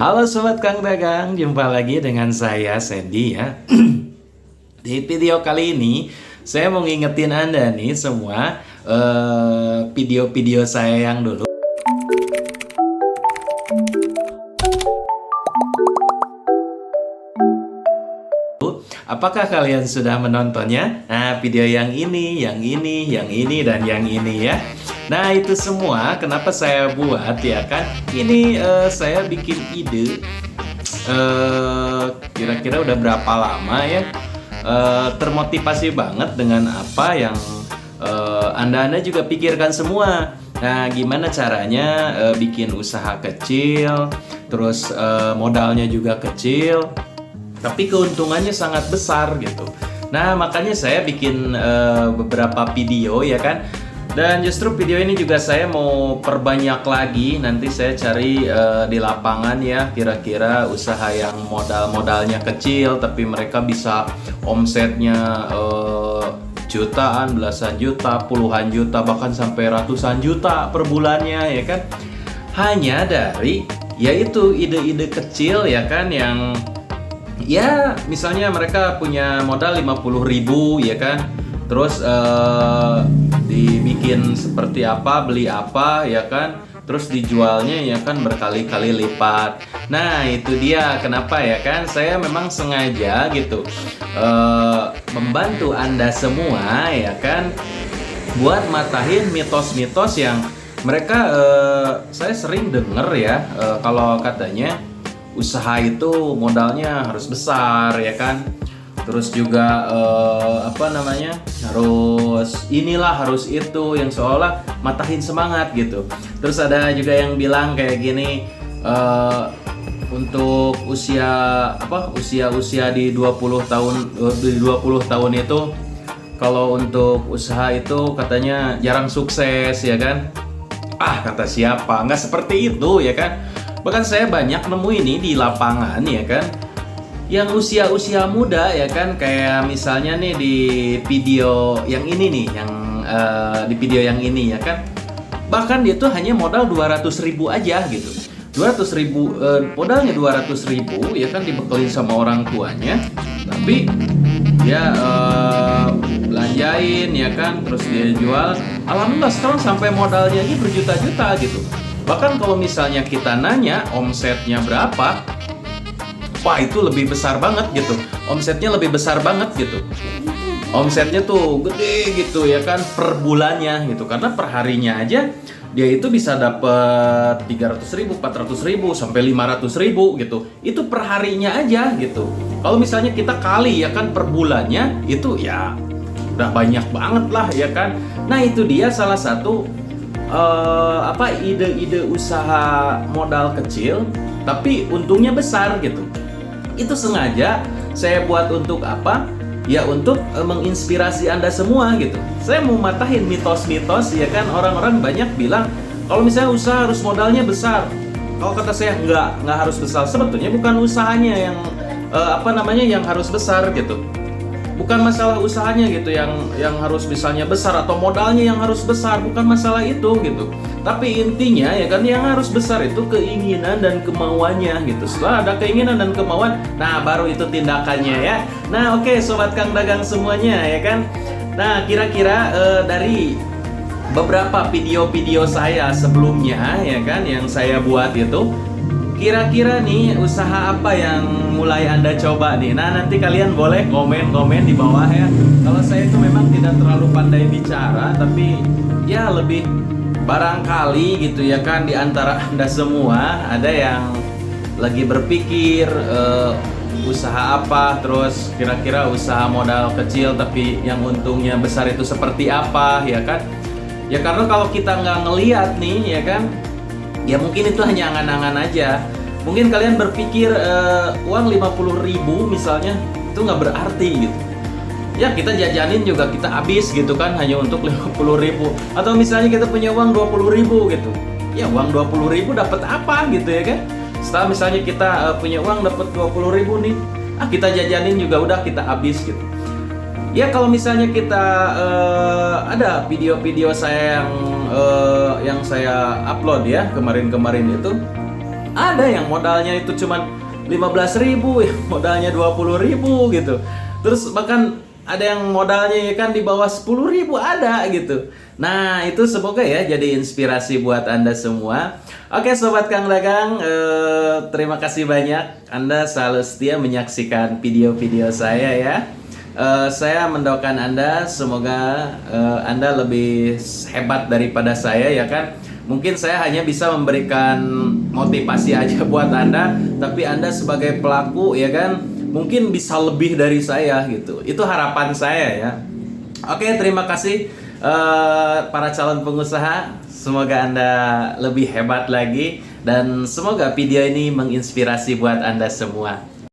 Halo Sobat Kang Dagang, jumpa lagi dengan saya Sandy ya. Di video kali ini saya mau ngingetin Anda nih semua video-video saya yang dulu. Apakah kalian sudah menontonnya? Nah, video yang ini, dan yang ini ya. Nah, itu semua kenapa saya buat ya kan? Ini saya bikin ide kira-kira udah berapa lama ya, termotivasi banget dengan apa yang Anda juga pikirkan semua. Nah, gimana caranya bikin usaha kecil, terus modalnya juga kecil, tapi keuntungannya sangat besar gitu. Nah, makanya saya bikin beberapa video ya kan. Dan justru video ini juga saya mau perbanyak lagi. Nanti saya cari di lapangan ya, kira-kira usaha yang modalnya kecil tapi mereka bisa omsetnya jutaan, belasan juta, puluhan juta, bahkan sampai ratusan juta per bulannya ya kan. Hanya dari yaitu ide-ide kecil ya kan, yang ya misalnya mereka punya modal 50.000 ya kan. Terus dibikin seperti apa, beli apa ya kan, terus dijualnya ya kan berkali-kali lipat. Nah, itu dia kenapa ya kan saya memang sengaja gitu membantu Anda semua ya kan, buat matahin mitos-mitos yang mereka saya sering denger ya, kalau katanya usaha itu modalnya harus besar ya kan. Terus juga harus inilah, harus itu, yang seolah matahin semangat gitu. Terus ada juga yang bilang kayak gini, untuk usia di 20 tahun itu, kalau untuk usaha itu katanya jarang sukses ya kan. Kata siapa? Nggak seperti itu ya kan. Bahkan saya banyak nemu ini di lapangan ya kan, yang usia muda ya kan, kayak misalnya nih di video yang ini nih, di video yang ini ya kan, bahkan dia tuh hanya modal 200.000 aja gitu. 200.000 modalnya 200.000 ya kan, dibekelin sama orang tuanya, tapi dia belanjain ya kan, terus dia jual. Alhamdulillah sekarang sampai modalnya ini berjuta-juta gitu. Bahkan kalau misalnya kita nanya omsetnya berapa, wah itu lebih besar banget gitu. Omsetnya lebih besar banget gitu. Omsetnya tuh gede gitu ya kan, per bulannya gitu. Karena per harinya aja dia itu bisa dapat 300.000, 400.000, sampai 500.000 gitu. Itu per harinya aja gitu. Kalau misalnya kita kali ya kan per bulannya, itu ya udah banyak banget lah ya kan. Nah, itu dia salah satu ide-ide usaha modal kecil tapi untungnya besar gitu. Itu sengaja saya buat untuk apa? Ya untuk menginspirasi Anda semua gitu. Saya mau matahin mitos-mitos ya kan. Orang-orang banyak bilang kalau misalnya usaha harus modalnya besar. Kalau kata saya nggak harus besar. Sebetulnya bukan usahanya yang yang harus besar gitu. Bukan masalah usahanya gitu yang harus misalnya besar, atau modalnya yang harus besar, bukan masalah itu gitu. Tapi intinya ya kan, yang harus besar itu keinginan dan kemauannya gitu. Setelah ada keinginan dan kemauan, nah baru itu tindakannya ya. Nah, oke, Sobat Kang Dagang semuanya ya kan. Nah, kira-kira dari beberapa video-video saya sebelumnya ya kan yang saya buat itu, kira-kira nih usaha apa yang mulai Anda coba nih? Nah, nanti kalian boleh komen di bawah ya. Kalau saya itu memang tidak terlalu pandai bicara, tapi ya lebih barangkali gitu ya kan, di antara Anda semua ada yang lagi berpikir usaha apa, terus kira-kira usaha modal kecil tapi yang untungnya besar itu seperti apa ya kan. Ya karena kalau kita nggak ngeliat nih ya kan, ya mungkin itu hanya angan-angan aja. Mungkin kalian berpikir uang 50.000 misalnya itu nggak berarti gitu. Ya kita jajanin juga kita habis gitu kan, hanya untuk 50.000. Atau misalnya kita punya uang 20.000 gitu. Ya uang 20.000 dapat apa gitu ya kan. Setelah misalnya kita punya uang dapat 20.000 nih, kita jajanin juga udah kita habis gitu. Ya kalau misalnya kita ada video-video saya yang saya upload ya kemarin-kemarin itu, Ada yang modalnya itu cuman 15.000, yang modalnya 20.000 gitu. Terus bahkan ada yang modalnya ya kan di bawah 10.000 ada gitu. Nah, itu semoga ya jadi inspirasi buat Anda semua. Oke, Sobat Kang Dagang, terima kasih banyak Anda selalu setia menyaksikan video-video saya ya. Saya mendoakan Anda semoga Anda lebih hebat daripada saya ya kan. Mungkin saya hanya bisa memberikan motivasi aja buat Anda, tapi Anda sebagai pelaku ya kan, mungkin bisa lebih dari saya gitu. Itu harapan saya ya. Oke, terima kasih para calon pengusaha. Semoga Anda lebih hebat lagi dan semoga video ini menginspirasi buat Anda semua.